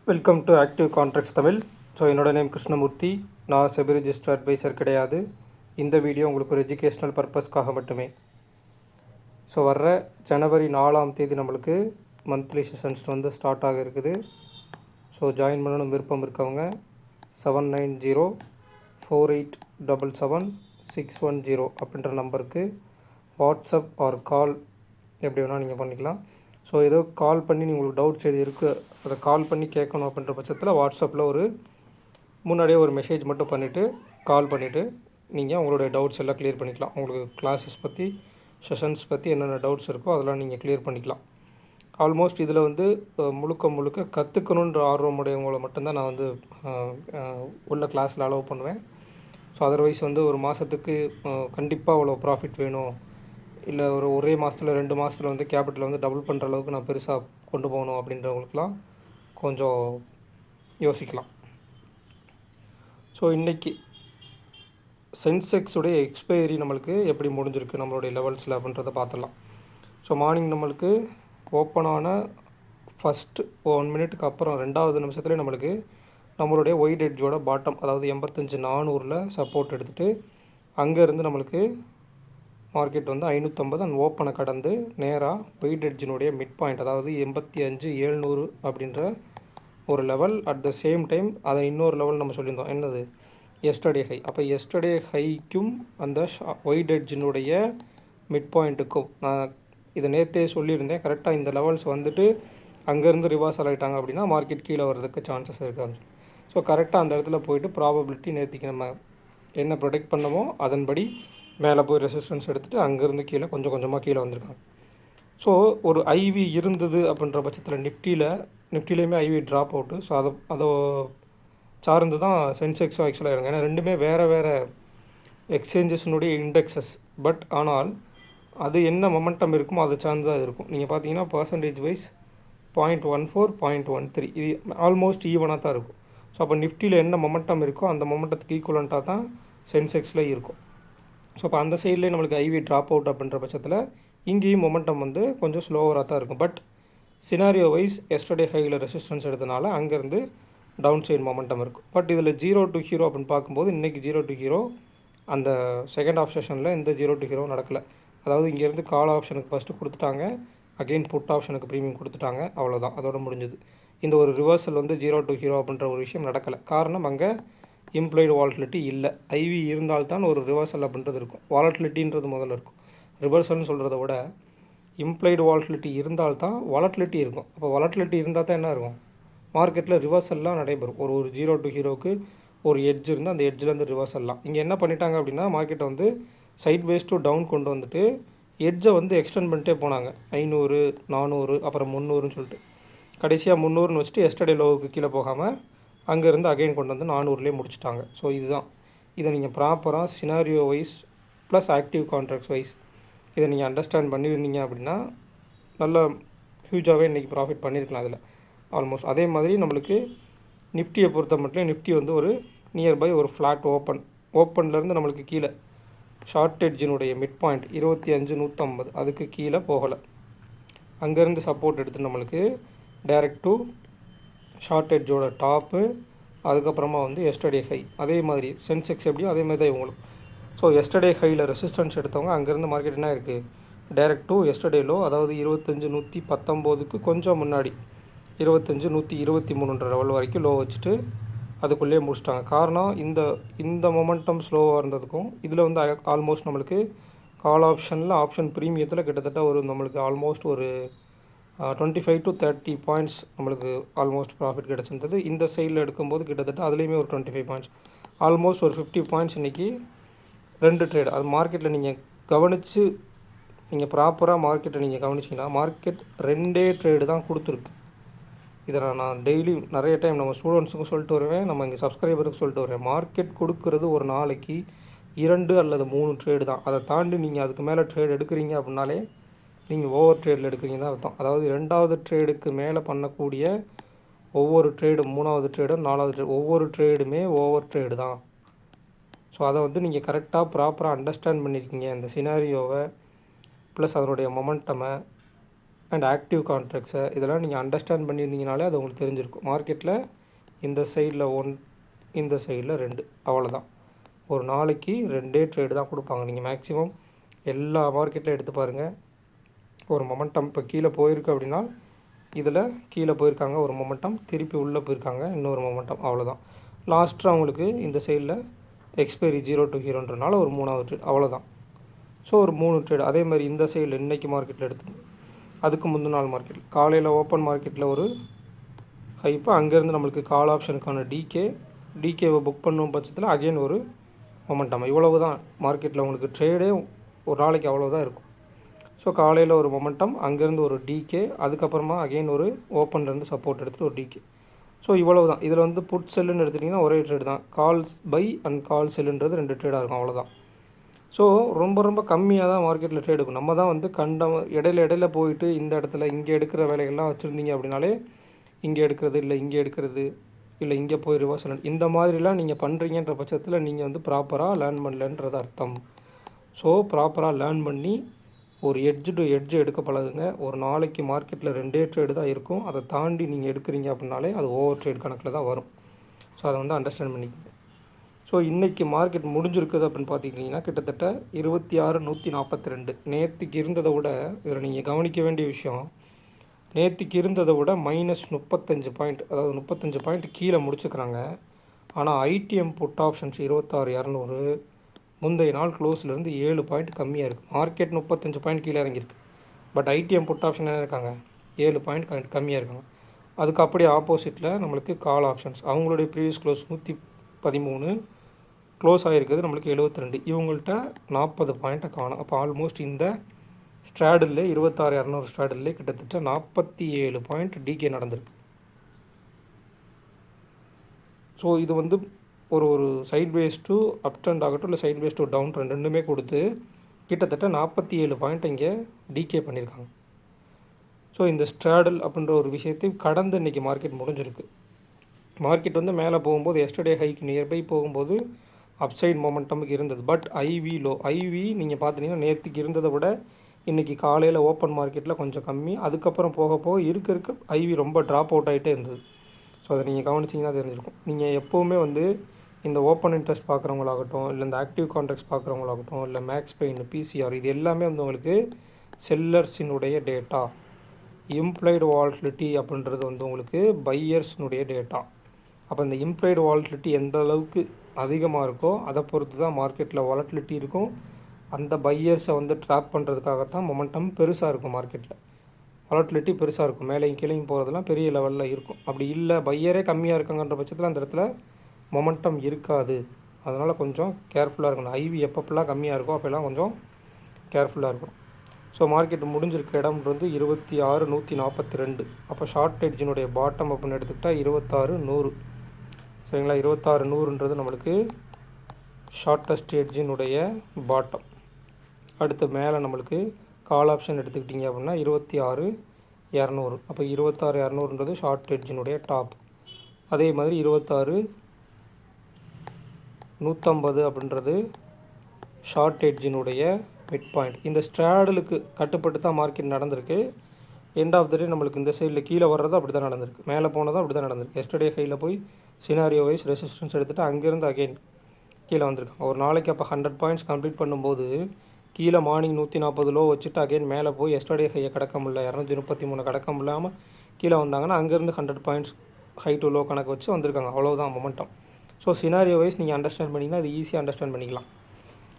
Welcome to active contracts Tamil. So என்னோட name Krishnamurthy. நான் SEBI register advisor கிடையாது. இந்த வீடியோ உங்களுக்கு ஒரு எஜுகேஷ்னல் பர்பஸ்க்காக மட்டுமே. ஸோ வர்ற ஜனவரி 4ஆம் தேதி நம்மளுக்கு மந்த்லி செஷன்ஸ் வந்து ஸ்டார்ட் ஆக இருக்குது. ஸோ ஜாயின் பண்ணணும் விருப்பம் இருக்கவங்க 7904877610 அப்படின்ற நம்பருக்கு வாட்ஸ்அப் ஆர் கால் எப்படி வேணால் நீங்கள் பண்ணிக்கலாம். ஸோ ஏதோ கால் பண்ணி உங்களுக்கு டவுட்ஸ் எது இருக்குது அதை கால் பண்ணி கேட்கணும் அப்படின்ற பட்சத்தில் வாட்ஸ்அப்பில் ஒரு முன்னாடியே ஒரு மெசேஜ் மட்டும் பண்ணிவிட்டு கால் பண்ணிவிட்டு நீங்கள் உங்களுடைய டவுட்ஸ் எல்லாம் க்ளியர் பண்ணிக்கலாம். உங்களுக்கு கிளாஸஸ் பற்றி செஷன்ஸ் பற்றி என்னென்ன டவுட்ஸ் இருக்கோ அதெல்லாம் நீங்கள் க்ளியர் பண்ணிக்கலாம். ஆல்மோஸ்ட் இதில் வந்து முழுக்க கற்றுக்கணுன்ற ஆர்வமுடையவங்களை மட்டும்தான் நான் வந்து உள்ள கிளாஸில் அலோவ் பண்ணுவேன். ஸோ அதர்வைஸ் வந்து ஒரு மாதத்துக்கு கண்டிப்பாக அவ்வளோ ப்ராஃபிட் வேணும், இல்லை ஒரே மாதத்தில் 2 மாதத்தில் வந்து கேபிட்டல் வந்து டபுள் பண்ணுற அளவுக்கு நான் பெருசாக கொண்டு போகணும் அப்படின்றவங்களுக்குலாம் கொஞ்சம் யோசிக்கலாம். ஸோ இன்றைக்கி சென்செக்ஸுடைய எக்ஸ்பைரி நம்மளுக்கு எப்படி முடிஞ்சிருக்கு நம்மளுடைய லெவல்ஸில் அப்படின்றத பார்த்துடலாம். ஸோ மார்னிங் நம்மளுக்கு ஓப்பனான ஃபஸ்ட்டு 1 மினிட்டுக்கு அப்புறம் 2வது நிமிஷத்துலேயே நம்மளுக்கு நம்மளுடைய ஒயிட் எட்ஜோட பாட்டம், அதாவது 85,400 சப்போர்ட் எடுத்துகிட்டு அங்கேருந்து நம்மளுக்கு மார்க்கெட் வந்து 550 அண்ட் ஓப்பனை கடந்து நேராக ஒயிட் எட்ஜினுடைய மிட் பாயிண்ட், அதாவது 85,700 அப்படின்ற ஒரு level. At the same time அதை இன்னொரு லெவல் நம்ம சொல்லியிருந்தோம், என்னது எஸ்டர்டே ஹை. அப்போ எஸ்டர்டே ஹைக்கும் அந்த ஒயிட் எட்ஜினுடைய மிட் பாயிண்ட்டுக்கும் நான் இதை நேற்றே சொல்லியிருந்தேன். கரெக்டாக இந்த லெவல்ஸ் வந்துட்டு அங்கேருந்து ரிவர்சல் ஆகிட்டாங்க அப்படின்னா மார்க்கெட் கீழே வர்றதுக்கு சான்சஸ் இருக்காது. ஸோ கரெக்டாக அந்த இடத்துல போயிட்டு ப்ராபபிலிட்டி நேற்றுக்கு நம்ம என்ன ப்ரொடெக்ட் பண்ணமோ அதன்படி மேலே போய் ரெசிஸ்டன்ஸ் எடுத்துகிட்டு அங்கேருந்து கீழே கொஞ்சமாக கீழே வந்திருக்காங்க. ஸோ ஒரு ஐவி இருந்தது அப்படின்ற பட்சத்தில் நிஃப்டிலேயுமே ஐவி ட்ராப் அவுட்டு. ஸோ அதை சார்ந்து தான் சென்செக்ஸும் ஆக்சுவலாக இருங்க. ஏன்னா ரெண்டுமே வேறு எக்ஸ்சேஞ்சஸ்னுடைய இண்டெக்ஸஸ். பட் ஆனால் அது என்ன மொமெண்டம் இருக்குமோ அதை சார்ந்து தான் இருக்கும். நீங்கள் பார்த்தீங்கன்னா பர்சன்டேஜ் வைஸ் 0.14 0.13 இது ஆல்மோஸ்ட் ஈவனாக தான் இருக்கும். ஸோ அப்போ நிஃப்டியில் என்ன மொமெண்டம் இருக்கோ அந்த மொமெண்டத்துக்கு ஈக்குவலண்ட்டாக தான் சென்செக்ஸில் இருக்கும். ஸோ அப்போ அந்த சைட்லேயே நம்மளுக்கு ஐவி ட்ராப் அவுட் அப்படின்ற பட்சத்தில் இங்கேயும் மொமெண்டம் வந்து கொஞ்சம் ஸ்லோவராக தான் இருக்கும். பட் சினாரியோ வைஸ் எஸ்டர்டே ஹையில் ரெசிஸ்டன்ஸ் எடுத்தனால அங்கேருந்து டவுன் சைடு மொமெண்டம் இருக்கும். பட் இதில் 0 to ஹீரோ அப்படின்னு பார்க்கும்போது இன்றைக்கி 0 to ஹீரோ அந்த செகண்ட் ஆஃப் செஷனில் இந்த 0 to ஹீரோ நடக்கலை. அதாவது இங்கேருந்து கால் ஆப்ஷனுக்கு ஃபஸ்ட்டு கொடுத்துட்டாங்க, அகெயின் புட் ஆப்ஷனுக்கு ப்ரீமியம் கொடுத்துட்டாங்க, அவ்வளோதான், அதோட முடிஞ்சது. இந்த ஒரு ரிவர்சல் வந்து 0 to ஹீரோ அப்படின்ற ஒரு விஷயம் நடக்கலை. காரணம் அங்கே இம்ப்ளாய்டு வாலட்டிலிட்டி இல்லை. ஐவி இருந்தால்தான் ஒரு ரிவர்சல் அப்படின்றது இருக்கும். வாலட்டிலிட்டின்றது முதல்ல இருக்கும். ரிவர்சல்னு சொல்கிறத விட இம்ப்ளாய்டு வாலட்டிலிட்டி இருந்தால்தான் வாலட்டிலிட்டி இருக்கும். அப்போ வாலட்டிலிட்டி இருந்தால் தான் என்ன இருக்கும், மார்க்கெட்டில் ரிவர்சல்லாம் நடைபெறும். ஒரு 0 to ஹீரோக்கு ஒரு எட்ஜ் இருந்தால் அந்த எட்ஜிலேருந்து ரிவர்சல்லாம். இங்கே என்ன பண்ணிட்டாங்க அப்படின்னா மார்க்கெட்டை வந்து சைட் வேஸ் டு டவுன் கொண்டு வந்துட்டு எட்ஜை வந்து எக்ஸ்டெண்ட் பண்ணிட்டே போனாங்க. 500 400 அப்புறம் 300ன்னு சொல்லிட்டு கடைசியாக 300ன்னு வச்சுட்டு எஸ்டர்டே லோவுக்கு கீழே போகாமல் அங்கேருந்து அகைன் கொண்டு வந்து 400லேயே முடிச்சுட்டாங்க. ஸோ இதுதான், இதை நீங்கள் ப்ராப்பராக scenario wise plus active contracts wise இதை நீங்கள் அண்டர்ஸ்டாண்ட் பண்ணியிருந்தீங்க அப்படின்னா நல்ல ஹியூஜாகவே இன்றைக்கி ப்ராஃபிட் பண்ணியிருக்கலாம் அதில் ஆல்மோஸ்ட். அதே மாதிரி நிஃப்டியை பொறுத்த மட்டும் நிஃப்டி வந்து ஒரு நியர்பை ஒரு ஃப்ளாட் ஓப்பன்லேருந்து நம்மளுக்கு கீழே ஷார்ட் எட்ஜினுடைய மிட் பாயிண்ட் 25,150 அதுக்கு கீழே போகலை. அங்கேருந்து சப்போர்ட் எடுத்து நம்மளுக்கு டைரக்ட் டு ஷார்ட் எட்ஜோட டாப்பு, அதுக்கப்புறமா வந்து எஸ்டர்டே ஹை. அதே மாதிரி சென்செக்ஸ் எப்படியோ அதே மாதிரி தான் இவங்களுக்கு. ஸோ எஸ்டர்டே ஹையில் ரெசிஸ்டன்ஸ் எடுத்தவங்க அங்கேருந்து மார்க்கெட் என்ன இருக்குது, டைரக்ட் டு எஸ்டர்டே லோ, அதாவது 25,119க்கு கொஞ்சம் முன்னாடி 25,123 லெவல் வரைக்கும் லோ வச்சுட்டு அதுக்குள்ளேயே முடிச்சிட்டாங்க. காரணம் இந்த மொமெண்டம் ஸ்லோவாக இருந்ததுக்கும் இதில் வந்து ஆல்மோஸ்ட் நம்மளுக்கு கால் ஆப்ஷன் ப்ரீமியத்தில் கிட்டத்தட்ட ஒரு நம்மளுக்கு ஆல்மோஸ்ட் ஒரு 25 to 30 பாயிண்ட்ஸ் நம்மளுக்கு ஆல்மோஸ்ட் ப்ராஃபிட் கிடச்சிருந்தது. இந்த சைடில் எடுக்கும்போது கிட்டத்தட்ட அதுலேயுமே ஒரு 25 பாயிண்ட்ஸ், ஆல்மோஸ்ட் ஒரு 50 பாயிண்ட்ஸ் இன்றைக்கி 2 ட்ரேடு. அது மார்க்கெட்டில் நீங்கள் ப்ராப்பராக மார்க்கெட்டை நீங்கள் கவனிச்சிங்கன்னா மார்க்கெட் 2 ட்ரேடு தான் கொடுத்துருக்கு. இதை நான் டெய்லி நிறைய டைம் நம்ம ஸ்டூடெண்ட்ஸுக்கும் சொல்லிட்டு வருவேன், நம்ம இங்கே சப்ஸ்கிரைபருக்கு சொல்லிட்டு வருவேன். மார்க்கெட் கொடுக்கறது ஒரு நாளைக்கு 2 அல்லது 3 ட்ரேடு தான். அதை தாண்டி நீங்கள் அதுக்கு மேலே ட்ரேட் எடுக்கிறீங்க அப்படின்னாலே நீங்கள் ஓவர் ட்ரேடில் எடுக்கிறீங்க தான் அர்த்தம். அதாவது 2வது ட்ரேடுக்கு மேலே பண்ணக்கூடிய ஒவ்வொரு ட்ரேடும் 3வது ட்ரேடு 4வது ட்ரேடு ஒவ்வொரு ட்ரேடுமே ஓவர் ட்ரேடு தான். ஸோ அதை வந்து நீங்கள் கரெக்டாக ப்ராப்பராக அண்டர்ஸ்டாண்ட் பண்ணியிருக்கீங்க இந்த சினாரியோவை ப்ளஸ் அதனுடைய மொமெண்டமை அண்ட் ஆக்டிவ் கான்ட்ராக்ட்ஸை இதெல்லாம் நீங்கள் அண்டர்ஸ்டாண்ட் பண்ணியிருந்தீங்கனாலே அது உங்களுக்கு தெரிஞ்சிருக்கும். மார்க்கெட்டில் இந்த சைடில் 1, இந்த சைடில் 2, அவ்வளோதான். ஒரு நாளைக்கு 2 ட்ரேடு தான் கொடுப்பாங்க. நீங்கள் மேக்ஸிமம் எல்லா மார்க்கெட்டில் எடுத்து பாருங்கள். ஒரு மொமெண்டம் இப்போ கீழே போயிருக்கு அப்படின்னா இதில் கீழே போயிருக்காங்க, ஒரு மொமெண்டம் திருப்பி உள்ளே போயிருக்காங்க, இன்னொரு மொமெண்டம், அவ்வளோதான். லாஸ்ட்டாக அவங்களுக்கு இந்த சைடில் எக்ஸ்பைரி 0 to 0ன்றனால ஒரு 3வது ட்ரேட், அவ்வளோதான். ஸோ ஒரு 3 ட்ரேட். அதே மாதிரி இந்த சைடில் இன்றைக்கி மார்க்கெட்டில் எடுத்து அதுக்கு முந்தின நாள் மார்க்கெட்டில் காலையில் ஓப்பன் மார்க்கெட்டில் ஒரு ஹைப்பு, அங்கேருந்து நம்மளுக்கு கால் ஆப்ஷனுக்கான டிகேவை புக் பண்ணும் பட்சத்தில் அகெயின் ஒரு மொமெண்டம். இவ்வளவு தான் மார்க்கெட்டில் உங்களுக்கு ட்ரேடே ஒரு நாளைக்கு அவ்வளோதான் இருக்கும். ஸோ காலையில் ஒரு மொமெண்டம், அங்கேருந்து ஒரு டிகே, அதுக்கப்புறமா அகெயின் ஒரு ஓப்பன்லேருந்து சப்போர்ட் எடுத்துகிட்டு ஒரு டிகே. ஸோ இவ்வளவு தான். இதில் வந்து புட் செல்லுன்னு எடுத்துட்டிங்கன்னா ஒரே ட்ரேடு தான். கால்ஸ் பை அண்ட் கால் செல்லுன்றது 2 ட்ரேடாக இருக்கும், அவ்வளோதான். ஸோ ரொம்ப ரொம்ப கம்மியாக தான் மார்க்கெட்டில் ட்ரேட் இருக்கும். நம்ம தான் வந்து இடையில போயிட்டு இந்த இடத்துல இங்கே எடுக்கிற வேலைகள்லாம் வச்சுருந்தீங்க அப்படின்னாலே இங்கே எடுக்கிறது இல்லை, இங்கே எடுக்கிறது இல்லை, இங்கே போய் ரிவர்ஸ் இந்த மாதிரிலாம் நீங்கள் பண்ணுறீங்கன்ற பட்சத்தில் நீங்கள் வந்து ப்ராப்பராக லேர்ன் பண்ணலன்றது அர்த்தம். ஸோ ப்ராப்பராக லேர்ன் பண்ணி ஒரு எட்ஜ் டு எட்ஜ் எடுக்க பழகுங்க. ஒரு நாளைக்கு மார்க்கெட்டில் 2 ட்ரேடு தான் இருக்கும். அதை தாண்டி நீங்கள் எடுக்கிறீங்க அப்படின்னாலே அது ஓவர் ட்ரேட் கணக்கில் தான் வரும். ஸோ அதை வந்து அண்டர்ஸ்டாண்ட் பண்ணிக்கோங்க. ஸோ இன்றைக்கி மார்க்கெட் முடிஞ்சிருக்குது அப்படின்னு பார்த்துக்கிட்டிங்கன்னா கிட்டத்தட்ட 26,142. நேற்றுக்கு இருந்ததை விட இதில் நீங்கள் கவனிக்க வேண்டிய விஷயம், நேற்றுக்கு இருந்ததை விட -35 பாயிண்ட், அதாவது 35 பாயிண்ட் கீழே முடிச்சுக்கிறாங்க. ஆனால் ஐடிஎம் புட் ஆப்ஷன்ஸ் 26,200 முந்தைய நாள் க்ளோஸ்லேருந்து 7 பாயிண்ட் கம்மியாக இருக்குது. மார்க்கெட் 35 பாயிண்ட் கீழே இறங்கியிருக்கு. பட் ஐடிஎம் புட் ஆப்ஷன் என்ன இருக்காங்க, 7 பாயிண்ட் கம்மியாக இருக்காங்க. அதுக்கு அப்படியே ஆப்போசிட்டில் நம்மளுக்கு கால் ஆப்ஷன்ஸ், அவங்களுடைய ப்ரீவியஸ் க்ளோஸ் 113, க்ளோஸ் ஆகிருக்குது நம்மளுக்கு 72. இவங்கள்ட்ட 40 பாயிண்ட்டை காணும். அப்போ ஆல்மோஸ்ட் இந்த ஸ்ட்ராடில் 26,200 ஸ்ட்ராடில் கிட்டத்தட்ட 47 பாயிண்ட் டிகே நடந்திருக்கு. ஸோ இது வந்து ஒரு சைட்வேஸ் டு அப் ட்ரெண்ட் ஆகட்டும், இல்லை சைட்வேஸ் டு டவுன் ட்ரெண்ட் ரெண்டுமே கொடுத்து கிட்டத்தட்ட 47 பாயிண்ட் இங்கே டிகே பண்ணியிருக்காங்க. ஸோ இந்த ஸ்ட்ராடல் அப்படின்ற ஒரு விஷயத்தை கடந்து இன்றைக்கி மார்க்கெட் முடிஞ்சிருக்கு. மார்க்கெட் வந்து மேலே போகும்போது எஸ்டர்டே ஹைக் நியர்பை போகும்போது அப்சைட் மொமெண்டமுக்கு இருந்தது. பட் ஐவி நீங்கள் பார்த்தீங்கன்னா நேற்றுக்கு இருந்ததை விட இன்றைக்கி காலையில் ஓப்பன் மார்க்கெட்டில் கொஞ்சம் கம்மி. அதுக்கப்புறம் போக இருக்க ஐவி ரொம்ப ட்ராப் அவுட் ஆகிட்டே இருந்தது. ஸோ அதை நீங்கள் கவனிச்சிங்கன்னா தெரிஞ்சிருக்கும். நீங்கள் எப்போவுமே வந்து இந்த ஓப்பன் இன்ட்ரெஸ்ட் பார்க்குறவங்களாகட்டும், இல்லை இந்த ஆக்டிவ் கான்ட்ராக்ட்ஸ் பார்க்குறவங்களாகட்டும், இல்லை மேக்ஸ் பெயின், பிசிஆர், இது எல்லாமே வந்து உங்களுக்கு செல்லர்ஸினுடைய டேட்டா. இம்ப்ளைடு வாலட்டிலிட்டி அப்படின்றது வந்து உங்களுக்கு பையர்ஸினுடைய டேட்டா. அப்போ இந்த இம்ப்ளைடு வாலட்டிலிட்டி எந்த அளவுக்கு அதிகமாக இருக்கோ அதை பொறுத்து தான் மார்க்கெட்டில் வாலட்டிலிட்டி இருக்கும். அந்த பையர்ஸை வந்து ட்ராப் பண்ணுறதுக்காகத்தான் மொமெண்டம் பெருசாக இருக்கும். மார்க்கெட்டில் வாலட்டிலிட்டி பெருசாக இருக்கும், மேலேயும் கீழேயும் போகிறதுலாம் பெரிய லெவலில் இருக்கும். அப்படி இல்லை பையரே கம்மியாக இருக்காங்கன்ற பட்சத்தில் அந்த இடத்துல மொமெண்டம் இருக்காது. அதனால் கொஞ்சம் கேர்ஃபுல்லாக இருக்கணும். ஐவி எப்பப்பெல்லாம் கம்மியாக இருக்கோ அப்போல்லாம் கொஞ்சம் கேர்ஃபுல்லாக இருக்கும். ஸோ மார்க்கெட் முடிஞ்சிருக்க இடம் வந்து 26,142. அப்போ ஷார்ட் எட்ஜினுடைய பாட்டம் அப்படின்னு எடுத்துக்கிட்டால் 26,100. சரிங்களா, 26,100ன்றது நம்மளுக்கு ஷார்ட்டஸ்ட் எட்ஜினுடைய பாட்டம். அடுத்து மேலே நம்மளுக்கு கால் ஆப்ஷன் எடுத்துக்கிட்டிங்க அப்படின்னா 26,200. அப்போ 26,200ன்றது ஷார்ட் எட்ஜினுடைய டாப். அதே மாதிரி 26,150 அப்படின்றது ஷார்ட் எட்ஜினுடைய மிட் பாயிண்ட். இந்த ஸ்ட்ராடலுக்கு கட்டுப்பட்டு தான் மார்க்கெட் நடந்திருக்கு. எண்ட் ஆஃப் த டே நம்மளுக்கு இந்த சைடில் கீழே வர்றது அப்படி தான் நடந்திருக்கு, மேலே போனதும் அப்படி தான் நடந்திருக்கு. எஸ்டர்டே ஹையில் போய் சினாரியோ வைஸ் ரெசிஸ்டன்ஸ் எடுத்துகிட்டு அங்கேருந்து அகெயின் கீழே வந்திருக்காங்க. ஒரு நாளைக்கு அப்போ 100 பாயிண்ட்ஸ் கம்ப்ளீட் பண்ணும்போது கீழே மார்னிங் 140 லோ வச்சுட்டு அகெயின் மேலே போய் எஸ்டர்டே ஹையை கடக்க முடியல, 233 கடக்க முடியாமல் கீழே வந்தாங்கன்னா அங்கேருந்து 100 பாயிண்ட்ஸ் ஹை டு லோ கணக்கு வச்சு வந்திருக்காங்க. அவ்வளோதான் மொமெண்டம். ஸோ சினாரியோ வைஸ் நீங்கள் அண்டர்ஸ்டாண்ட் பண்ணிங்கன்னா அது ஈஸியாக அண்டர்ஸ்டாண்ட் பண்ணிக்கலாம்.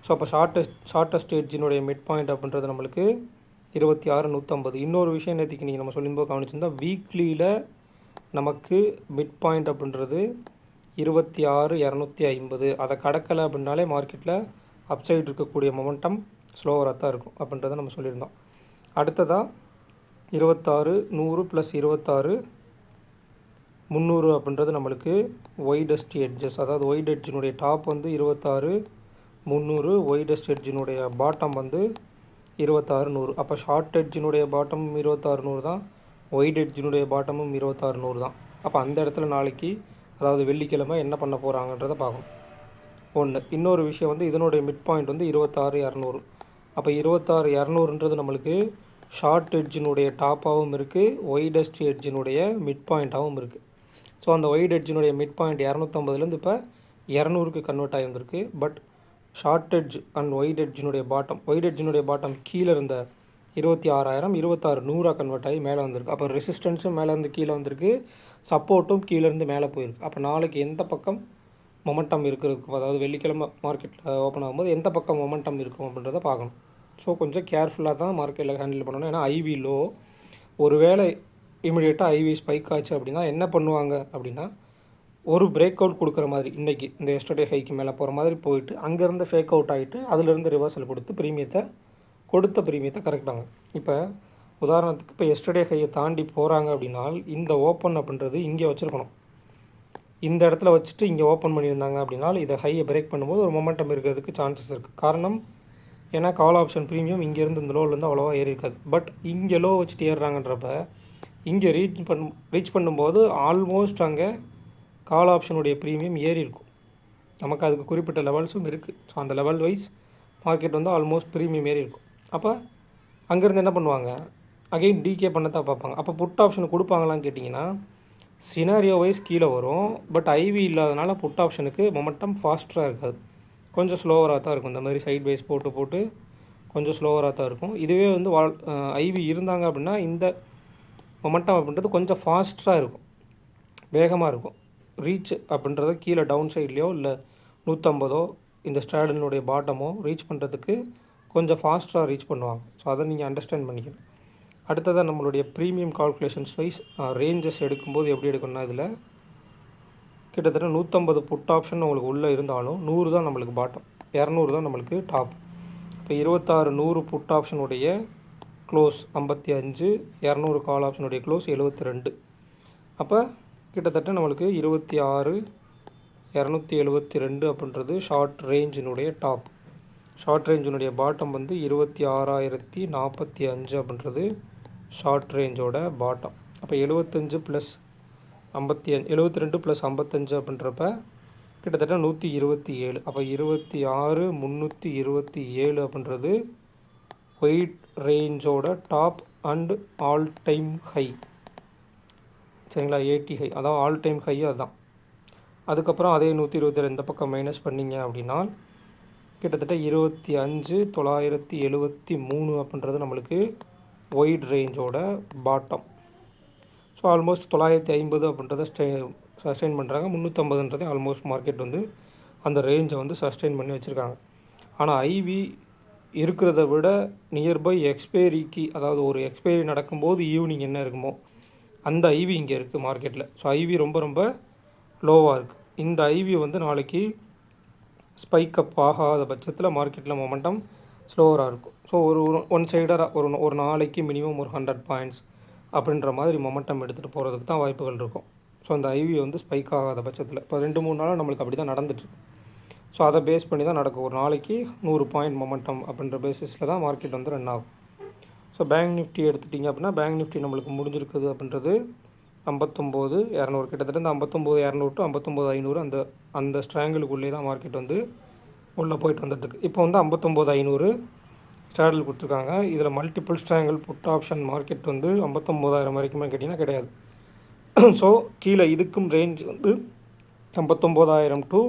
ஸோ அப்போ ஷார்ட்டஸ்ட் எட்ஜினுடைய மிட் பாயிண்ட் அப்படின்றது நம்மளுக்கு 26,150. இன்னொரு விஷயம் நேற்றுக்கு நீங்கள் நம்ம சொல்லும்போது கவனிச்சிருந்தால் வீக்லியில் நமக்கு மிட் பாயிண்ட் அப்படின்றது 26,250. அதை கடக்கலை அப்படின்னாலே மார்க்கெட்டில் அப்சைட் இருக்கக்கூடிய மொமெண்டம் ஸ்லோவராக தான் இருக்கும் அப்படின்றத நம்ம சொல்லியிருந்தோம். அடுத்ததாக 26,100 + 26,300 அப்படின்றது நம்மளுக்கு ஒய்டஸ்ட் எட்ஜஸ். அதாவது ஒய்ட் எட்ஜினுடைய டாப் வந்து 26,300, ஒய்டஸ்ட் எட்ஜினுடைய பாட்டம் வந்து 26,100. அப்போ ஷார்ட் எட்ஜினுடைய பாட்டமும் 26,100 தான், ஒய்ட் எட்ஜினுடைய பாட்டமும் 26,100 தான். அப்போ அந்த இடத்துல நாளைக்கு அதாவது வெள்ளிக்கிழமை என்ன பண்ண போகிறாங்கன்றதை பார்க்கணும். ஒன்று. இன்னொரு விஷயம் வந்து இதனுடைய மிட் பாயிண்ட் வந்து 26,200. அப்போ 26,200ன்றது நம்மளுக்கு ஷார்ட் எட்ஜினுடைய டாப்பாகவும் இருக்குது, ஒய்டஸ்ட் எட்ஜினுடைய மிட் பாயிண்ட்டாகவும் இருக்குது. ஸோ அந்த ஒய்ட் எட்ஜினுடைய மிட் பாயிண்ட் 250லேருந்து இப்போ 200க்கு கன்வெர்ட் ஆகி வந்திருக்கு. But short edge and wide எட்ஜினுடைய பாட்டம் கீழே இருந்த 26,000 26,100 கன்வெர்ட் ஆகி மேலே வந்திருக்கு. அப்போ ரெசிஸ்டன்ஸும் மேலேருந்து கீழே வந்திருக்கு, சப்போர்ட்டும் கீழேருந்து மேலே போயிருக்கு. அப்போ நாளைக்கு எந்த பக்கம் மொமெண்டம் இருக்கிறதுக்கு, அதாவது வெள்ளிக்கிழமை மார்க்கெட்டில் ஓப்பன் ஆகும்போது எந்த பக்கம் மொமெண்டம் இருக்கும் அப்படின்றத பார்க்கணும். ஸோ கொஞ்சம் கேர்ஃபுல்லாக தான் மார்க்கெட்டில் ஹேண்டில் பண்ணணும். ஏன்னா ஐவி லோ, ஒருவேளை இமிடியேட்டாக ஐவி ஸ்பைக் ஆச்சு அப்படின்னா என்ன பண்ணுவாங்க அப்படின்னா, ஒரு பிரேக் அவுட் கொடுக்குற மாதிரி இன்றைக்கி இந்த எஸ்டர்டே ஹைக்கு மேலே போகிற மாதிரி போயிட்டு அங்கேருந்து ஃபேக் அவுட் ஆகிட்டு அதிலிருந்து ரிவர்சல் கொடுத்து கொடுத்த ப்ரீமியத்தை கரெக்டாங்க. இப்போ உதாரணத்துக்கு இப்போ எஸ்டர்டே ஹையை தாண்டி போகிறாங்க அப்படின்னா இந்த ஓப்பன் அப்படின்றது இங்கே வச்சுருக்கணும். இந்த இடத்துல வச்சுட்டு இங்கே ஓப்பன் பண்ணியிருந்தாங்க அப்படின்னா இதை ஹையை பிரேக் பண்ணும்போது ஒரு மொமெண்டம் இருக்கிறதுக்கு சான்சஸ் இருக்குது. காரணம் ஏன்னா கால் ஆப்ஷன் ப்ரீமியம் இங்கேருந்து இந்த லோவிலேருந்து அவ்வளோவா ஏறி இருக்காது. பட் இங்கே லோ வச்சுட்டு ஏறுறாங்கன்றப்ப இங்கே ரீச் பண்ணும்போது ஆல்மோஸ்ட் அங்கே கால் ஆப்ஷனுடைய ப்ரீமியம் ஏறி இருக்கும். நமக்கு அதுக்கு குறிப்பிட்ட லெவல்ஸும் இருக்குது. ஸோ அந்த லெவல் வைஸ் மார்க்கெட் வந்து ஆல்மோஸ்ட் ப்ரீமியம் ஏறி இருக்கும். அப்போ அங்கேருந்து என்ன பண்ணுவாங்க, அகெயின் டிகே பண்ண தான் பார்ப்பாங்க. அப்போ புட் ஆப்ஷன் கொடுப்பாங்களான்னு கேட்டிங்கன்னா சினாரியோ வைஸ் கீழே வரும். பட் ஐவி இல்லாதனால புட் ஆப்ஷனுக்கு மொமெண்டம் ஃபாஸ்ட்டாக இருக்காது, கொஞ்சம் ஸ்லோவராக தான் இருக்கும். இந்த மாதிரி சைட் வைஸ் போட்டு கொஞ்சம் ஸ்லோவராக தான் இருக்கும். இதுவே வந்து ஐவி இருந்தாங்க அப்படின்னா இந்த மொமெண்டம் அப்படின்றது கொஞ்சம் ஃபாஸ்ட்டாக இருக்கும், வேகமாக இருக்கும். ரீச் அப்படின்றத கீழே டவுன் சைட்லேயோ இல்லை 150 இந்த ஸ்ட்ராடலினுடைய பாட்டமோ ரீச் பண்ணுறதுக்கு கொஞ்சம் ஃபாஸ்ட்டாக ரீச் பண்ணுவாங்க. ஸோ அதை நீங்கள் அண்டர்ஸ்டாண்ட் பண்ணிக்கணும். அடுத்ததாக நம்மளுடைய ப்ரீமியம் கால்குலேஷன்ஸ் வைஸ் ரேஞ்சஸ் எடுக்கும்போது எப்படி எடுக்கணும்னா, இதில் கிட்டத்தட்ட 150 புட் ஆப்ஷன் உங்களுக்கு உள்ளே இருந்தாலும் 100 தான் நம்மளுக்கு பாட்டம், 200 தான் நம்மளுக்கு டாப். இப்போ 26,100 புட் ஆப்ஷனுடைய க்ளோஸ் 55, 200 கால் ஆப்ஷனுடைய க்ளோஸ் 72. அப்போ கிட்டத்தட்ட நம்மளுக்கு 26,272 அப்படின்றது ஷார்ட் ரேஞ்சினுடைய டாப். ஷார்ட் ரேஞ்சினுடைய பாட்டம் வந்து 26,045 அப்படின்றது ஷார்ட் ரேஞ்சோட பாட்டம். அப்போ 75 + 55, 72 + 55 அப்படின்றப்ப கிட்டத்தட்ட 127. அப்போ 26,327 அப்படின்றது ஒயிட் ரேஞ்சோட top and all time high. சரிங்களா, 80 ஹை, அதாவது ஆல் டைம் ஹை அதுதான். அதுக்கப்புறம் அதே 127 இந்த பக்கம் மைனஸ் பண்ணிங்க அப்படின்னா கிட்டத்தட்ட 25,973 அப்படின்றது நம்மளுக்கு ஒயிட் ரேஞ்சோட பாட்டம். ஸோ ஆல்மோஸ்ட் 950 அப்படின்றத சஸ்டெயின் பண்ணுறாங்க. 350ன்றதே ஆல்மோஸ்ட் மார்க்கெட் வந்து அந்த ரேஞ்சை வந்து சஸ்டெயின் பண்ணி வச்சுருக்காங்க. ஆனால் ஐவி இருக்கிறத விட நியர்பை எக்ஸ்பைரிக்கு, அதாவது ஒரு எக்ஸ்பைரி நடக்கும்போது ஈவினிங் என்ன இருக்குமோ அந்த ஐவி இங்கே இருக்குது மார்க்கெட்டில். ஸோ ஐவி ரொம்ப ரொம்ப லோவாக இருக்குது. இந்த ஐவி வந்து நாளைக்கு ஸ்பைக் அப் ஆகாத பட்சத்தில் மார்க்கெட்டில் மொமெண்டம் ஸ்லோவராக இருக்கும். ஸோ ஒன் சைடாக ஒரு நாளைக்கு மினிமம் ஒரு 100 பாயிண்ட்ஸ் அப்படின்ற மாதிரி மொமெண்டம் எடுத்துகிட்டு போகிறதுக்கு தான் வாய்ப்புகள் இருக்கும். ஸோ அந்த ஐவி வந்து ஸ்பைக் ஆகாத பட்சத்தில் இப்போ 2-3 நாளாக நம்மளுக்கு அப்படி தான் நடந்துட்டுருக்கு. ஸோ அதை பேஸ் பண்ணி தான் நடக்கும். ஒரு நாளைக்கு 100 பாயிண்ட் மொமெண்டம் அப்படின்ற பேசிஸில் தான் மார்க்கெட் வந்து ரன் ஆகும். ஸோ பேங்க் நிஃப்டி எடுத்துட்டிங்க அப்படின்னா பேங்க் நிஃப்டி நம்மளுக்கு முடிஞ்சிருக்குது அப்படின்றது 59,200, கிட்டத்தட்ட இந்த 59,200 to 59,500 அந்த ஸ்ட்ராங்கிளுக்குள்ளே தான் மார்க்கெட் வந்து உள்ளே போயிட்டு வந்துட்டுருக்கு. இப்போ வந்து 59,500 ஸ்ட்ராடல் கொடுத்துருக்காங்க. இதில் multiple strangle put option market வந்து 59,000 வரைக்குமே கேட்டிங்கன்னா கிடையாது. ஸோ கீழே இதுக்கும் ரேஞ்ச் வந்து 59,000 to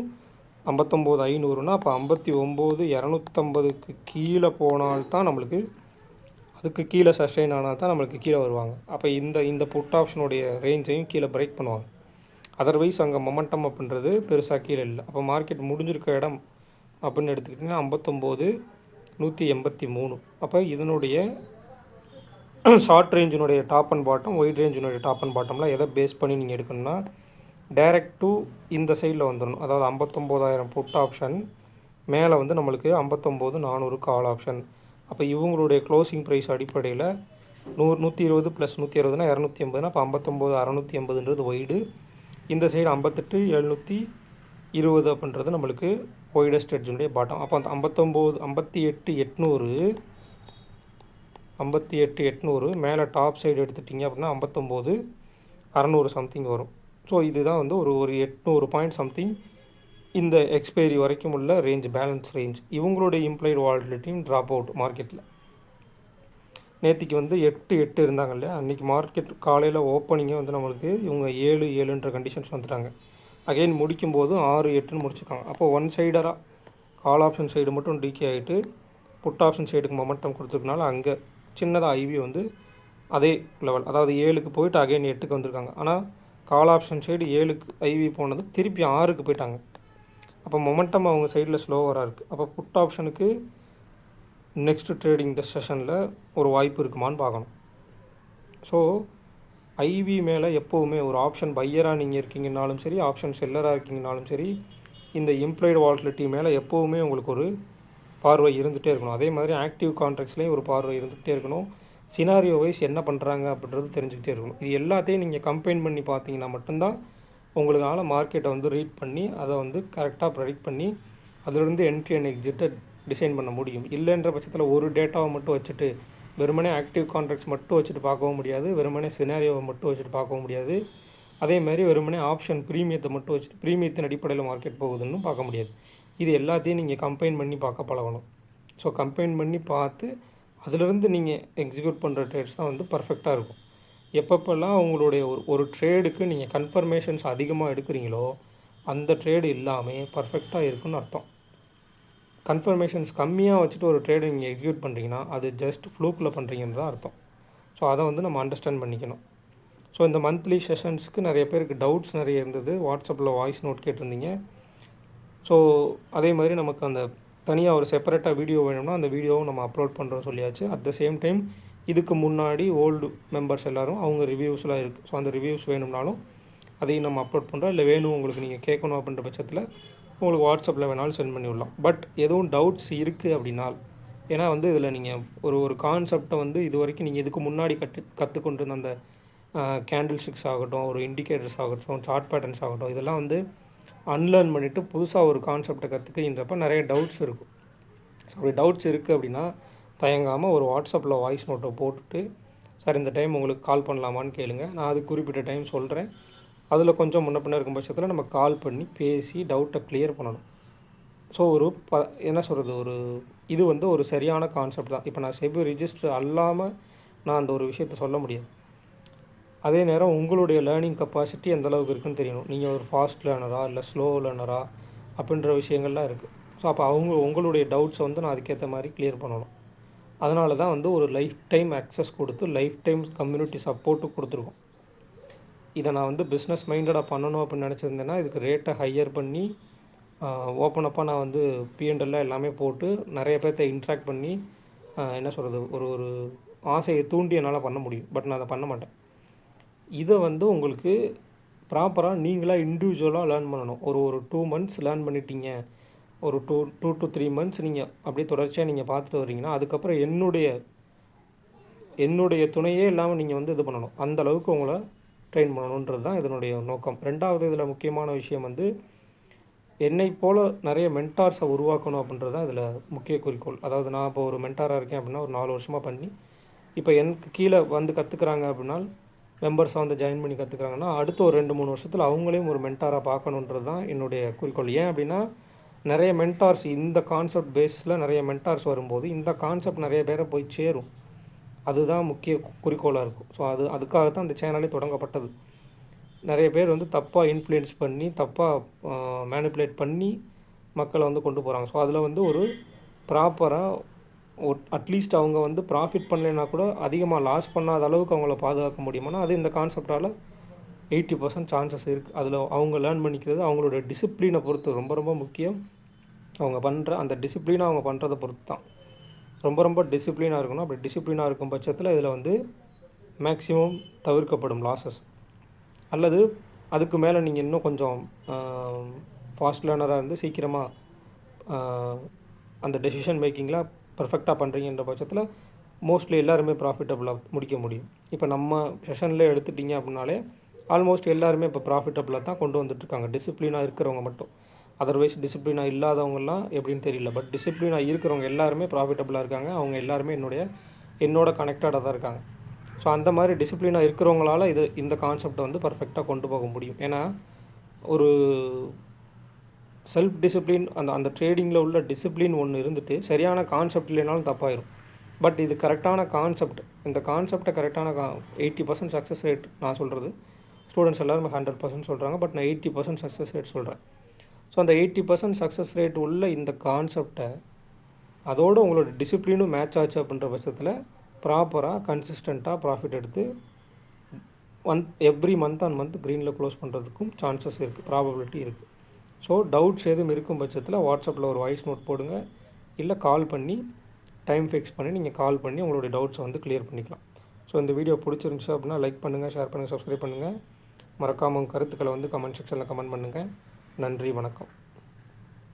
59,500னா அப்போ 59,250க்கு கீழே போனால்தான் நம்மளுக்கு, அதுக்கு கீழே சஸ்டெயின் ஆனால் தான் நம்மளுக்கு கீழே வருவாங்க. அப்போ இந்த புட் ஆப்ஷனுடைய ரேஞ்சையும் கீழே பிரேக் பண்ணுவாங்க. அதர்வைஸ் அங்கே மொமெண்டம் அப்படின்றது பெருசாக கீழே இல்லை. அப்போ மார்க்கெட் முடிஞ்சிருக்க இடம் அப்படின்னு எடுத்துக்கிட்டிங்கன்னா 59,183. அப்போ இதனுடைய ஷார்ட் ரேஞ்சினுடைய டாப் அண்ட் பாட்டம், ஒயிட் ரேஞ்சினுடைய டாப் அண்ட் பாட்டம்லாம் எதை பேஸ் பண்ணி நீங்கள் எடுக்கணும்னா டைரக்ட் டு இந்த சைடில் வந்துடணும். அதாவது 59,000 புட் ஆப்ஷன் மேலே வந்து நம்மளுக்கு 59,400 கால் ஆப்ஷன். அப்போ இவங்களுடைய க்ளோசிங் ப்ரைஸ் அடிப்படையில் 120 + 160னா 280னா அப்போ 59,680ன்றது ஒய்டு. இந்த சைடு 58,720 அப்படின்றது நம்மளுக்கு ஒய்டஸ்ட் எட்ஜினுடைய பாட்டம். அப்போ அந்த 58,800 மேலே டாப் சைடு எடுத்துட்டிங்க அப்படின்னா 59,600 சம்திங் வரும். ஸோ இதுதான் வந்து ஒரு 800 பாயிண்ட் சம்திங் இந்த எக்ஸ்பைரி வரைக்கும் உள்ள ரேஞ்ச், பேலன்ஸ் ரேஞ்ச். இவங்களுடைய இம்ப்ளைடு வாலட்டிலிட்டியும் ட்ராப் அவுட் மார்க்கெட்டில். நேற்றுக்கு வந்து 8 இருந்தாங்க இல்லையா, அன்றைக்கி மார்க்கெட் காலையில் ஓப்பனிங்கே வந்து நம்மளுக்கு இவங்க 7 கண்டிஷன்ஸ் வந்துட்டாங்க. அகெயின் முடிக்கும்போது 6-8 முடிச்சுருக்காங்க. அப்போ ஒன் சைடராக கால் ஆப்ஷன் சைடு மட்டும் டிகே ஆகிட்டு புட் ஆப்ஷன் சைடுக்கு மொமெண்டம் கொடுத்துருக்கனால அங்கே சின்னதாக ஐவி வந்து அதே லெவல், அதாவது 7க்கு போயிட்டு அகைன் 8க்கு வந்திருக்காங்க. ஆனால் கால் ஆப்ஷன் சைடு 7க்கு ஐவி போனது திருப்பி 6க்கு போயிட்டாங்க. அப்போ மொமெண்டம் அவங்க சைடில் ஸ்லோவராக இருக்குது. அப்போ புட் ஆப்ஷனுக்கு நெக்ஸ்ட் ட்ரேடிங் செஷனில் ஒரு வாய்ப்பு இருக்குமான்னு பார்க்கணும். ஸோ ஐவி மேலே எப்போவுமே ஒரு ஆப்ஷன் பையராக நீங்கள் இருக்கீங்கனாலும் சரி, ஆப்ஷன் செல்லராக இருக்கீங்கனாலும் சரி, இந்த இம்ப்ளைடு வால்டிலிட்டி மேலே எப்போவுமே உங்களுக்கு ஒரு பார்வை இருந்துகிட்டே இருக்கணும். அதே மாதிரி ஆக்டிவ் கான்ட்ராக்ட்ஸ்லேயும் ஒரு பார்வை இருந்துகிட்டே இருக்கணும். சினாரியோ வைஸ் என்ன பண்ணுறாங்க அப்படின்றது தெரிஞ்சுக்கிட்டே இருக்கணும். இது எல்லாத்தையும் நீங்கள் கம்பைன் பண்ணி பார்த்தீங்கன்னா மட்டும்தான் உங்களால் மார்க்கெட்டை வந்து ரீட் பண்ணி அதை வந்து கரெக்டாக ப்ரெடிக்ட் பண்ணி அதிலிருந்து என்ட்ரி அண்ட் எக்ஸிட்டை டிசைன் பண்ண முடியும். இல்லைன்ற பட்சத்தில் ஒரு டேட்டாவை மட்டும் வச்சுட்டு வெறுமனே ஆக்டிவ் கான்ட்ராக்ட்ஸ் மட்டும் வச்சுட்டு பார்க்கவும் முடியாது, வெறுமனே சினாரியோவை மட்டும் வச்சுட்டு பார்க்கவும் முடியாது, அதேமாதிரி வெறுமனே ஆப்ஷன் ப்ரீமியத்தை மட்டும் வச்சுட்டு ப்ரீமியத்தின் அடிப்படையில் மார்க்கெட் போகுதுன்னு பார்க்க முடியாது. இது எல்லாத்தையும் நீங்கள் கம்பைன் பண்ணி பார்க்க பழகணும். ஸோ கம்பைன் பண்ணி பார்த்து அதிலிருந்து நீங்கள் எக்ஸிக்யூட் பண்ணுற ட்ரேட்ஸ் தான் வந்து பர்ஃபெக்டாக இருக்கும். எப்பப்பெல்லாம் உங்களுடைய ஒரு ட்ரேடுக்கு நீங்கள் கன்ஃபர்மேஷன்ஸ் அதிகமாக எடுக்கிறீங்களோ அந்த ட்ரேடு இல்லாமல் பர்ஃபெக்டாக இருக்குன்னு அர்த்தம். கன்ஃபர்மேஷன்ஸ் கம்மியாக வச்சுட்டு ஒரு ட்ரேடு நீங்கள் எக்ஸிக்யூட் பண்ணுறீங்கன்னா அது ஜஸ்ட் ஃப்ளூக்கில் பண்ணுறீங்கன்னு தான் அர்த்தம். ஸோ அதை வந்து நம்ம அண்டர்ஸ்டாண்ட் பண்ணிக்கணும். ஸோ இந்த மந்த்லி செஷன்ஸ்க்கு நிறைய பேருக்கு டவுட்ஸ் நிறைய இருந்தது. வாட்ஸ்அப்பில் வாய்ஸ் நோட் கேட்டிருந்தீங்க. ஸோ அதே மாதிரி நமக்கு அந்த தனியாக ஒரு செப்பரேட்டாக வீடியோ வேணும்னா அந்த வீடியோவும் நம்ம அப்லோட் பண்ணுறோம் சொல்லியாச்சு. அட் த சேம் டைம் இதுக்கு முன்னாடி ஓல்டு மெம்பர்ஸ் எல்லோரும் அவங்க ரிவ்யூஸ்லாம் இருக்குது. ஸோ அந்த ரிவ்யூஸ் வேணும்னாலும் அதையும் நம்ம அப்லோட் பண்ணுறோம். இல்லை வேணும் உங்களுக்கு நீங்கள் கேட்கணும் அப்படின்ற பட்சத்தில் உங்களுக்கு வாட்ஸ்அப்பில் வேணாலும் சென்ட் பண்ணி விடலாம். பட் எதுவும் டவுட்ஸ் இருக்குது அப்படின்னா, ஏன்னா வந்து இதில் நீங்கள் ஒரு கான்செப்டை வந்து இது வரைக்கும் நீங்கள் இதுக்கு முன்னாடி கற்றுக்கொண்டு இருந்த அந்த கேண்டில் ஸ்டிக்ஸ் ஆகட்டும், ஒரு இண்டிகேட்டர்ஸ் ஆகட்டும், சார்ட் பேட்டர்ன்ஸ் ஆகட்டும், இதெல்லாம் வந்து அன்லேர்ன் பண்ணிவிட்டு புதுசாக ஒரு கான்செப்டை கற்றுக்கின்றப்ப நிறைய டவுட்ஸ் இருக்கும். ஸோ அப்படி டவுட்ஸ் இருக்குது அப்படின்னா தயங்காமல் ஒரு வாட்ஸ்அப்பில் வாய்ஸ் நோட்டை போட்டுட்டு, சார் இந்த டைம் உங்களுக்கு கால் பண்ணலாமான்னு கேளுங்க, நான் அது குறிப்பிட்ட டைம் சொல்கிறேன். அதில் கொஞ்சம் முன்ன பின்ன இருக்கும் பட்சத்தில் நம்ம கால் பண்ணி பேசி டவுட்டை கிளியர் பண்ணணும். ஸோ என்ன சொல்கிறது, இது வந்து ஒரு சரியான கான்செப்ட் தான். இப்போ நான் செபி ரிஜிஸ்டர் அல்லாமல் நான் அந்த ஒரு விஷயத்தை சொல்ல முடியாது. அதே நேரம் உங்களுடைய லேர்னிங் கெப்பாசிட்டி எந்த அளவுக்கு இருக்குன்னு தெரியணும். நீங்கள் ஒரு ஃபாஸ்ட் லேர்னரா இல்லை ஸ்லோ லேர்னரா அப்படின்ற விஷயங்கள்லாம் இருக்குது. ஸோ அப்போ உங்களுடைய டவுட்ஸை வந்து நான் அதுக்கேற்ற மாதிரி கிளியர் பண்ணணும். அதனால தான் வந்து ஒரு லைஃப் டைம் அக்சஸ் கொடுத்து லைஃப் டைம் கம்யூனிட்டி சப்போர்ட்டு கொடுத்துருக்கோம். இதை நான் வந்து பிஸ்னஸ் மைண்டடாக பண்ணணும் அப்படின்னு நினச்சிருந்தேன்னா இதுக்கு ரேட்டை ஹையர் பண்ணி ஓப்பனப்பாக நான் வந்து பிஎன்எல்லாம் எல்லாமே போட்டு நிறைய பேர்த்த இன்ட்ராக்ட் பண்ணி என்ன சொல்கிறது, ஒரு ஆசையை தூண்டி என்னால் பண்ண முடியும். பட் நான் அதை பண்ண மாட்டேன். இதை வந்து உங்களுக்கு ப்ராப்பராக நீங்களாக இண்டிவிஜுவலாக லேர்ன் பண்ணணும். ஒரு 2 months லேர்ன் பண்ணிட்டீங்க, ஒரு 2 to 3 months நீங்கள் அப்படியே தொடர்ச்சியாக நீங்கள் பார்த்துட்டு வரீங்கன்னா அதுக்கப்புறம் என்னுடைய துணையே இல்லாமல் நீங்கள் வந்து இது பண்ணணும். அந்த அளவுக்கு உங்களை ட்ரெயின் பண்ணணுன்றது தான் இதனுடைய நோக்கம். ரெண்டாவது இதில் முக்கியமான விஷயம் வந்து என்னை போல் நிறைய மென்டார்ஸை உருவாக்கணும் அப்படின்றது தான் இதில் முக்கிய குறிக்கோள். அதாவது நான் இப்போ ஒரு மென்டாராக இருக்கேன் அப்படின்னா ஒரு 4 வருஷமாக பண்ணி இப்போ எனக்கு கீழே வந்து கற்றுக்குறாங்க அப்படின்னா மெம்பர்ஸை வந்து ஜாயின் பண்ணி கற்றுக்குறாங்கன்னா அடுத்த ஒரு 2-3 வருஷத்தில் அவங்களையும் ஒரு மென்டாராக பார்க்கணுன்றது தான் என்னுடைய குறிக்கோள். ஏன் அப்படின்னா நிறைய மென்டார்ஸ் இந்த கான்செப்ட் பேஸில் நிறைய மென்டார்ஸ் வரும்போது இந்த கான்செப்ட் நிறைய பேரை போய் சேரும். அதுதான் முக்கிய குறிக்கோளாக இருக்கும். ஸோ அதுக்காகத்தான் இந்த சேனலே தொடங்கப்பட்டது. நிறைய பேர் வந்து தப்பாக இன்ஃப்ளூயன்ஸ் பண்ணி தப்பாக மேனிப்புலேட் பண்ணி மக்களை வந்து கொண்டு போகிறாங்க. ஸோ அதில் வந்து ஒரு ப்ராப்பராக அட்லீஸ்ட் அவங்க வந்து ப்ராஃபிட் பண்ணலைன்னா கூட அதிகமாக லாஸ் பண்ணாத அளவுக்கு அவங்கள பாதுகாக்க முடியுமானா அது இந்த கான்செப்டால் 80% சான்சஸ் இருக்குது. அதில் அவங்க லேர்ன் பண்ணிக்கிறது அவங்களோட டிசிப்ளினை பொறுத்து ரொம்ப ரொம்ப முக்கியம். அவங்க பண்ணுற அந்த டிசிப்ளினை அவங்க பண்ணுறதை பொறுத்து தான். ரொம்ப டிசிப்ளினாக இருக்கணும். அப்படி டிசிப்ளினாக இருக்கும் பட்சத்தில் இதில் வந்து மேக்ஸிமம் தவிர்க்கப்படும் லாஸஸ். அல்லது அதுக்கு மேலே நீங்கள் இன்னும் கொஞ்சம் ஃபாஸ்ட் லேர்னராக இருந்து சீக்கிரமாக அந்த டெசிஷன் மேக்கிங்கில் பர்ஃபெக்டாக பண்ணுறீங்கன்ற பட்சத்தில் மோஸ்ட்லி எல்லாருமே ப்ராஃபிட்டபுளாக முடிக்க முடியும். இப்போ நம்ம செஷனில் எடுத்துட்டிங்க அப்படின்னாலே ஆல்மோஸ்ட் எல்லாருமே இப்போ ப்ராஃபிட்டபுளாக தான் கொண்டு வந்துட்டுருக்காங்க, டிசிப்ளினாக இருக்கிறவங்க மட்டும். அதர்வைஸ் டிசிப்ளினாக இல்லாதவங்கலாம் எப்படின்னு தெரியல. பட் டிசிப்ளினாக இருக்கிறவங்க எல்லாருமே ப்ராஃபிட்டபுளாக இருக்காங்க. அவங்க எல்லாருமே என்னோட கனெக்டடாக தான் இருக்காங்க. ஸோ அந்த மாதிரி டிசிப்ளினாக இருக்கிறவங்களால இந்த கான்செப்டை வந்து பர்ஃபெக்டாக கொண்டு போக முடியும். ஏன்னா ஒரு செல்ஃப் டிசிப்ளின் அந்த ட்ரேடிங்கில் உள்ள டிசிப்ளின் ஒன்று இருந்துட்டு சரியான கான்செப்ட் இல்லைனாலும் தப்பாயிடும். பட் இது கரெக்டான கான்செப்ட். இந்த கான்செப்டை கரெக்டான 80% சக்ஸஸ் ரேட் நான் சொல்கிறது. ஸ்டூடெண்ட்ஸ் எல்லாருமே 100% சொல்கிறாங்க, பட் நான் 80% சக்ஸஸ் ரேட் சொல்கிறேன். ஸோ அந்த 80% சக்ஸஸ் ரேட் உள்ள இந்த கான்செப்டை அதோடு உங்களோட டிசிப்ளினும் மேட்ச் ஆச்சு அப்படின்ற பட்சத்தில் ப்ராப்பராக கன்சிஸ்டண்ட்டாக ப்ராஃபிட் எடுத்து எவ்ரி மந்த் ஆன் மந்த் க்ரீனில் க்ளோஸ் பண்ணுறதுக்கும் சான்சஸ் இருக்குது, ப்ராபபிலிட்டி இருக்குது. ஸோ டவுட்ஸ் எதுவும் இருக்கும் பட்சத்தில் வாட்ஸ்அப்பில் ஒரு வாய்ஸ் நோட் போடுங்க, இல்லை கால் பண்ணி டைம் ஃபிக்ஸ் பண்ணி நீங்கள் கால் பண்ணி உங்களுடைய டவுட்ஸை வந்து கிளியர் பண்ணிக்கலாம். ஸோ இந்த வீடியோ பிடிச்சிருந்துச்சு அப்படின்னா லைக் பண்ணுங்கள், ஷேர் பண்ணுங்கள், சப்ஸ்கிரைப் பண்ணுங்கள். மறக்காமல் உங்கள் கருத்துக்களை வந்து கமெண்ட் செக்ஷனில் கமெண்ட் பண்ணுங்கள். நன்றி, வணக்கம்.